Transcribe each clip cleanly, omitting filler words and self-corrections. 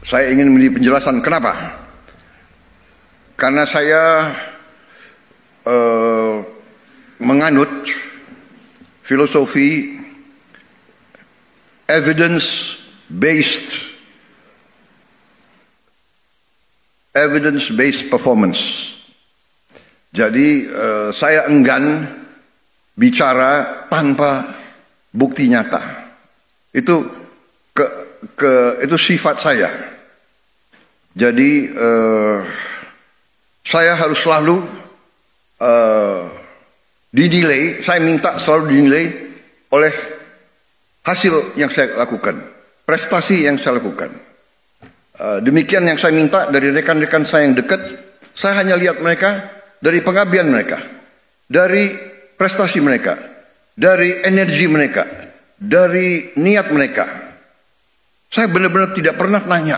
saya ingin memberi penjelasan kenapa. Karena saya menganut filosofi evidence-based performance. Jadi saya enggan bicara tanpa bukti nyata. Itu itu sifat saya. Jadi saya harus selalu dinilai, saya minta selalu dinilai oleh hasil yang saya lakukan, prestasi yang saya lakukan. Demikian yang saya minta dari rekan-rekan saya yang dekat. Saya hanya lihat mereka dari pengabdian mereka, dari prestasi mereka, dari energi mereka, dari niat mereka. Saya benar-benar tidak pernah nanya,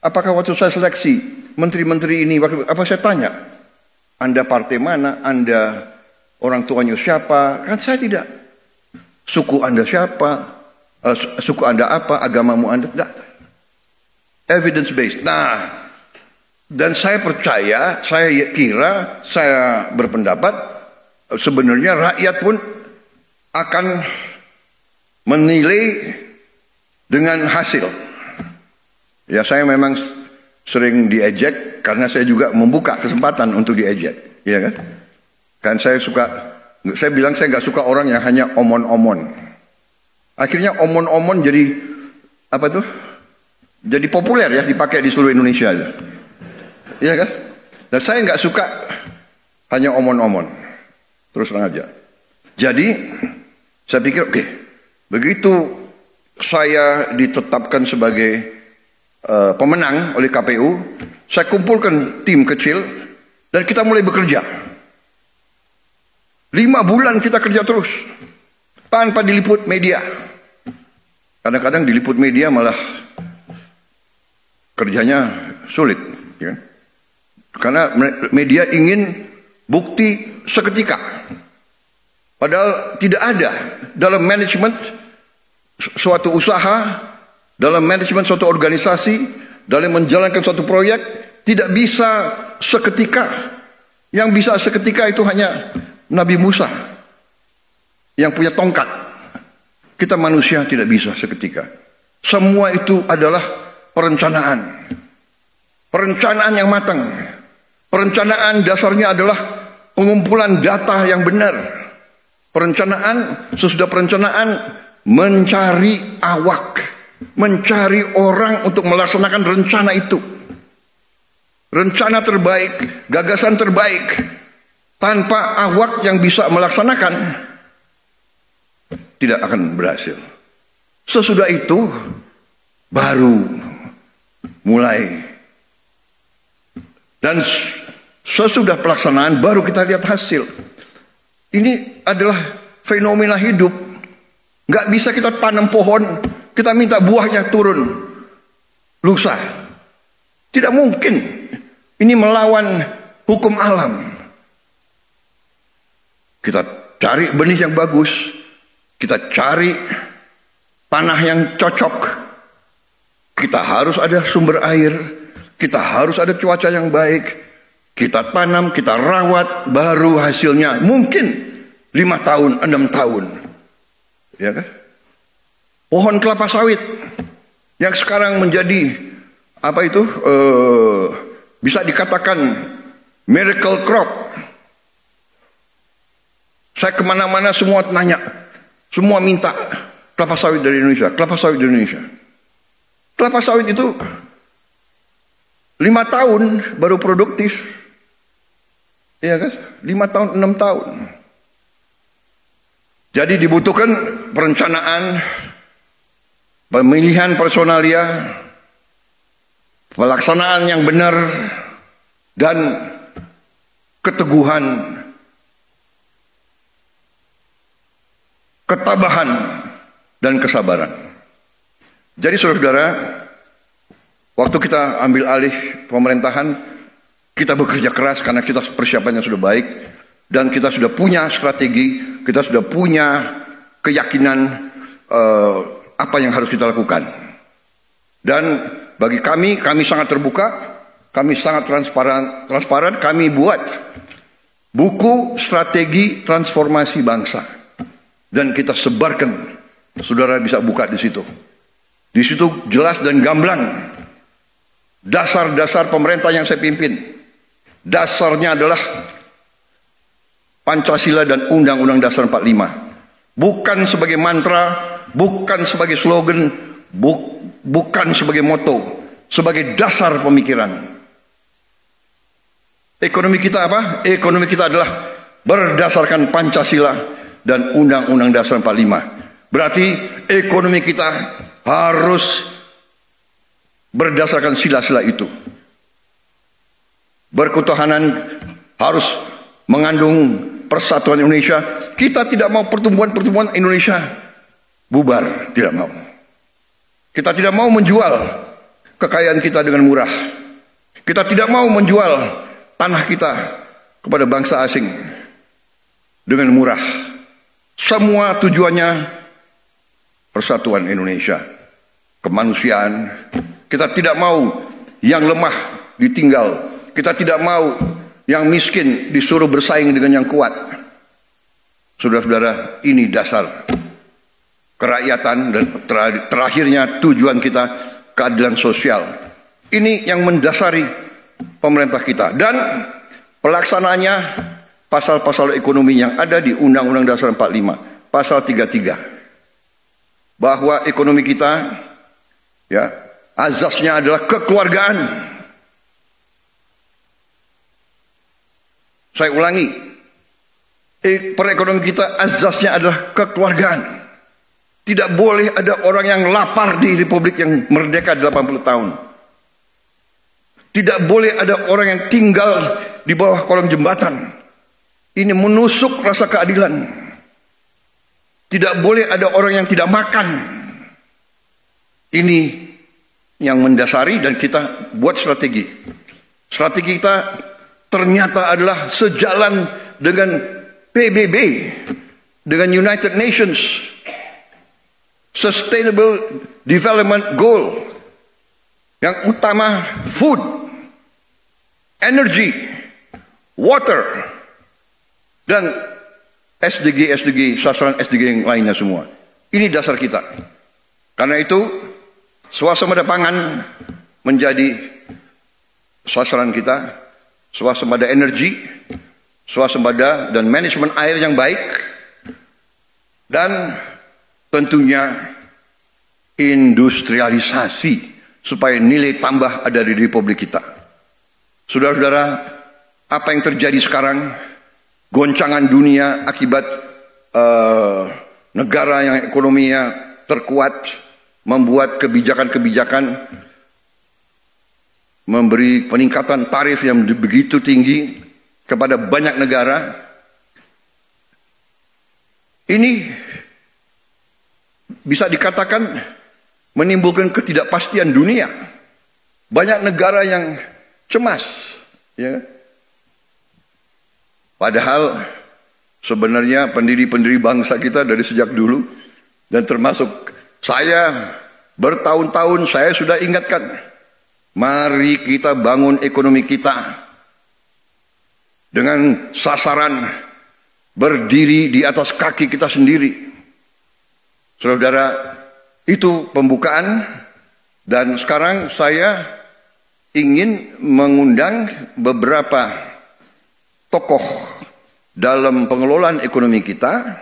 apakah waktu saya seleksi menteri-menteri ini, apa saya tanya, Anda partai mana, Anda orang tuanya siapa? Kan saya tidak. Suku Anda siapa? Suku Anda apa? Agamamu Anda? Tidak. Evidence based. Nah, dan saya percaya, saya kira, saya berpendapat sebenarnya rakyat pun akan menilai dengan hasil. Ya, saya memang sering diejek karena saya juga membuka kesempatan untuk diejek, ya kan? Kan saya bilang saya nggak suka orang yang hanya omon-omon. Akhirnya omon-omon jadi apa tuh? Jadi populer ya, dipakai di seluruh Indonesia aja. Iya kan? Dan saya nggak suka hanya omon-omon. Terus terang aja. Jadi saya pikir oke, begitu saya ditetapkan sebagai pemenang oleh KPU, saya kumpulkan tim kecil dan kita mulai bekerja. 5 bulan kita kerja terus tanpa diliput media. Kadang-kadang diliput media malah kerjanya sulit, ya. Karena media ingin bukti seketika. Padahal tidak ada dalam manajemen suatu usaha, dalam manajemen suatu organisasi, dalam menjalankan suatu proyek, tidak bisa seketika. Yang bisa seketika itu hanya Nabi Musa yang punya tongkat. Kita manusia tidak bisa seketika. Semua itu adalah perencanaan. Perencanaan yang matang. Perencanaan dasarnya adalah pengumpulan data yang benar. Perencanaan, sesudah perencanaan mencari awak, mencari orang untuk melaksanakan rencana itu. Rencana terbaik, gagasan terbaik, tanpa awak yang bisa melaksanakan, tidak akan berhasil. Sesudah itu baru mulai, dan sesudah pelaksanaan baru kita lihat hasil. Ini adalah fenomena hidup. Nggak bisa kita tanam pohon, kita minta buahnya turun lusa. Tidak mungkin. Ini melawan hukum alam. Kita cari benih yang bagus, kita cari tanah yang cocok, kita harus ada sumber air, kita harus ada cuaca yang baik, kita tanam, kita rawat, baru hasilnya mungkin 5 tahun, 6 tahun. Ya kan? Pohon kelapa sawit yang sekarang menjadi apa itu? Bisa dikatakan miracle crop. Saya kemana-mana semua nanya, semua minta kelapa sawit dari Indonesia, kelapa sawit dari Indonesia. Kelapa sawit itu 5 tahun baru produktif. Iya kan? 5 tahun, 6 tahun. Jadi dibutuhkan perencanaan, pemilihan personalia, pelaksanaan yang benar, dan keteguhan, ketabahan, dan kesabaran. Jadi saudara-saudara, waktu kita ambil alih pemerintahan, kita bekerja keras karena kita persiapannya sudah baik, dan kita sudah punya strategi, kita sudah punya keyakinan apa yang harus kita lakukan. Dan bagi kami sangat terbuka, kami sangat transparan, kami buat buku strategi transformasi bangsa. Dan kita sebarkan, saudara bisa buka di situ. Di situ jelas dan gamblang dasar-dasar pemerintah yang saya pimpin. Dasarnya adalah Pancasila dan Undang-Undang Dasar 45. Bukan sebagai mantra, bukan sebagai slogan, bukan sebagai moto, sebagai dasar pemikiran. Ekonomi kita apa? Ekonomi kita adalah berdasarkan Pancasila dan Undang-Undang Dasar 45. Berarti ekonomi kita harus berdasarkan sila-sila itu. Berketuhanan harus mengandung persatuan Indonesia. Kita tidak mau pertumbuhan Indonesia bubar, tidak mau. Kita tidak mau menjual kekayaan kita dengan murah. Kita tidak mau menjual tanah kita kepada bangsa asing dengan murah. Semua tujuannya persatuan Indonesia, kemanusiaan. Kita tidak mau yang lemah ditinggal. Kita tidak mau yang miskin disuruh bersaing dengan yang kuat. Saudara-saudara, ini dasar kerakyatan dan terakhirnya tujuan kita keadilan sosial. Ini yang mendasari pemerintah kita. Dan pelaksananya pasal-pasal ekonomi yang ada di Undang-Undang Dasar 45, pasal 33. Bahwa ekonomi kita, ya, azasnya adalah kekeluargaan. Saya ulangi, perekonomian kita azasnya adalah kekeluargaan. Tidak boleh ada orang yang lapar di Republik yang merdeka 80 tahun. Tidak boleh ada orang yang tinggal di bawah kolong jembatan. Ini menusuk rasa keadilan. Tidak boleh ada orang yang tidak makan. Ini yang mendasari dan kita buat strategi. Strategi kita ternyata adalah sejalan dengan PBB, dengan United Nations Sustainable Development Goal. Yang utama food, energy, water, dan SDG, sasaran SDG yang lainnya semua. Ini dasar kita. Karena itu swasembada pangan menjadi sasaran kita. Swasembada energi, swasembada dan manajemen air yang baik, dan tentunya industrialisasi supaya nilai tambah ada di Republik kita. Saudara-saudara, apa yang terjadi sekarang, goncangan dunia akibat negara yang ekonominya terkuat membuat kebijakan-kebijakan, memberi peningkatan tarif yang begitu tinggi kepada banyak negara. Ini bisa dikatakan menimbulkan ketidakpastian dunia. Banyak negara yang cemas, ya. Padahal sebenarnya pendiri-pendiri bangsa kita dari sejak dulu, dan termasuk saya bertahun-tahun saya sudah ingatkan, mari kita bangun ekonomi kita dengan sasaran berdiri di atas kaki kita sendiri. Saudara, itu pembukaan. Dan sekarang saya ingin mengundang beberapa tokoh dalam pengelolaan ekonomi kita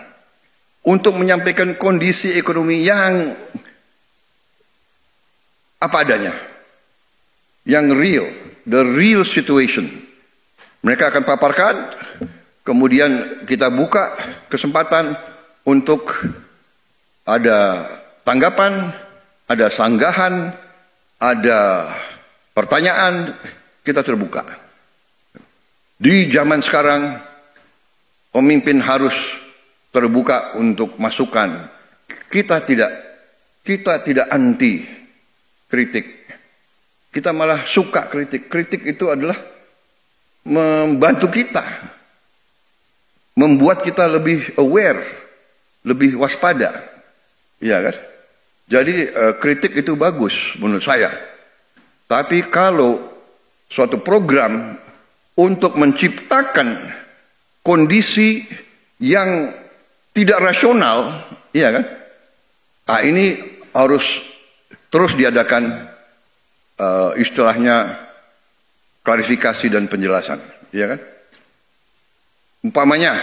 untuk menyampaikan kondisi ekonomi yang apa adanya, yang real, the real situation. Mereka akan paparkan, kemudian kita buka kesempatan untuk ada tanggapan, ada sanggahan, ada pertanyaan, kita terbuka. Di zaman sekarang, pemimpin harus terbuka untuk masukan. Kita tidak anti kritik. Kita malah suka kritik. Kritik itu adalah membantu kita, membuat kita lebih aware, lebih waspada, ya kan? Jadi kritik itu bagus menurut saya. Tapi kalau suatu program untuk menciptakan kondisi yang tidak rasional, iya kan? Nah, ini harus terus diadakan istilahnya klarifikasi dan penjelasan, iya kan? Umpamanya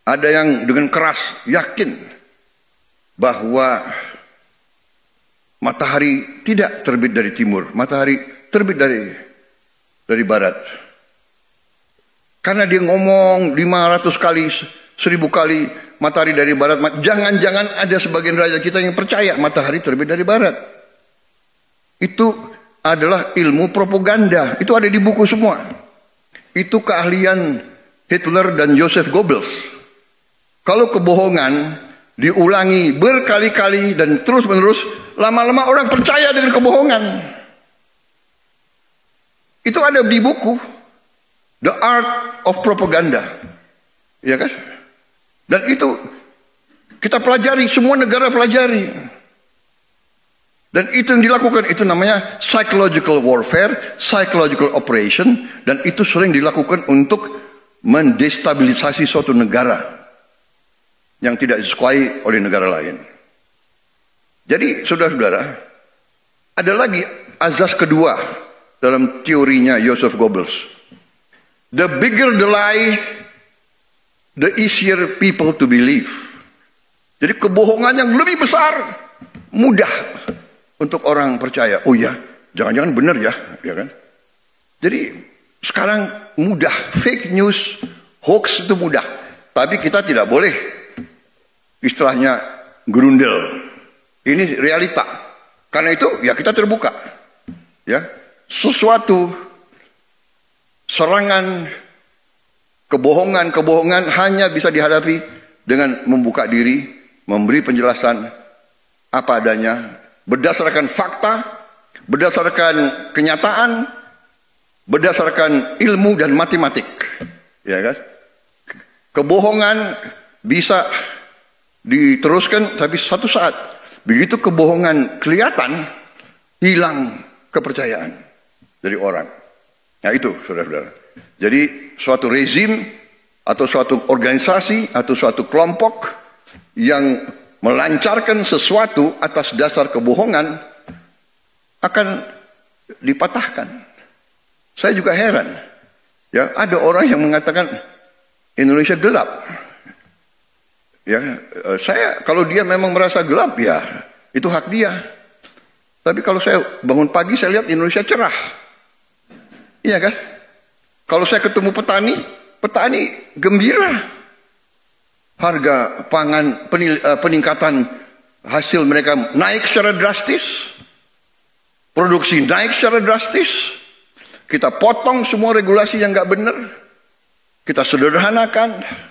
ada yang dengan keras yakin bahwa matahari tidak terbit dari timur, matahari terbit dari barat. Karena dia ngomong 500 kali, 1000 kali matahari dari barat. Jangan-jangan ada sebagian rakyat kita yang percaya matahari terbit dari barat. Itu adalah ilmu propaganda. Itu ada di buku semua. Itu keahlian Hitler dan Joseph Goebbels. Kalau kebohongan diulangi berkali-kali dan terus-menerus, lama-lama orang percaya dengan kebohongan. Itu ada di buku The Art of Propaganda, ya kan? Dan itu kita pelajari, semua negara pelajari. Dan itu yang dilakukan, itu namanya psychological warfare, psychological operation, dan itu sering dilakukan untuk mendestabilisasi suatu negara yang tidak disukai oleh negara lain. Jadi, saudara-saudara, ada lagi azas kedua dalam teorinya Joseph Goebbels. The bigger the lie, the easier people to believe. Jadi kebohongan yang lebih besar, mudah untuk orang percaya. Oh ya, jangan-jangan benar ya, ya kan? Jadi sekarang mudah, fake news, hoax itu mudah. Tapi kita tidak boleh istilahnya gerundel. Ini realita. Karena itu ya kita terbuka. Ya, sesuatu serangan kebohongan hanya bisa dihadapi dengan membuka diri, memberi penjelasan apa adanya, berdasarkan fakta, berdasarkan kenyataan, berdasarkan ilmu dan matematik. Ya kan? Kebohongan bisa diteruskan, tapi satu saat begitu kebohongan kelihatan, hilang kepercayaan dari orang. Nah itu, saudara-saudara. Jadi suatu rezim atau suatu organisasi atau suatu kelompok yang melancarkan sesuatu atas dasar kebohongan akan dipatahkan. Saya juga heran. Ya, ada orang yang mengatakan Indonesia gelap. Ya, saya kalau dia memang merasa gelap ya itu hak dia. Tapi kalau saya bangun pagi saya lihat Indonesia cerah. Iya kan? Kalau saya ketemu petani gembira. Harga pangan, peningkatan hasil mereka naik secara drastis. Produksi naik secara drastis. Kita potong semua regulasi yang nggak benar. Kita sederhanakan.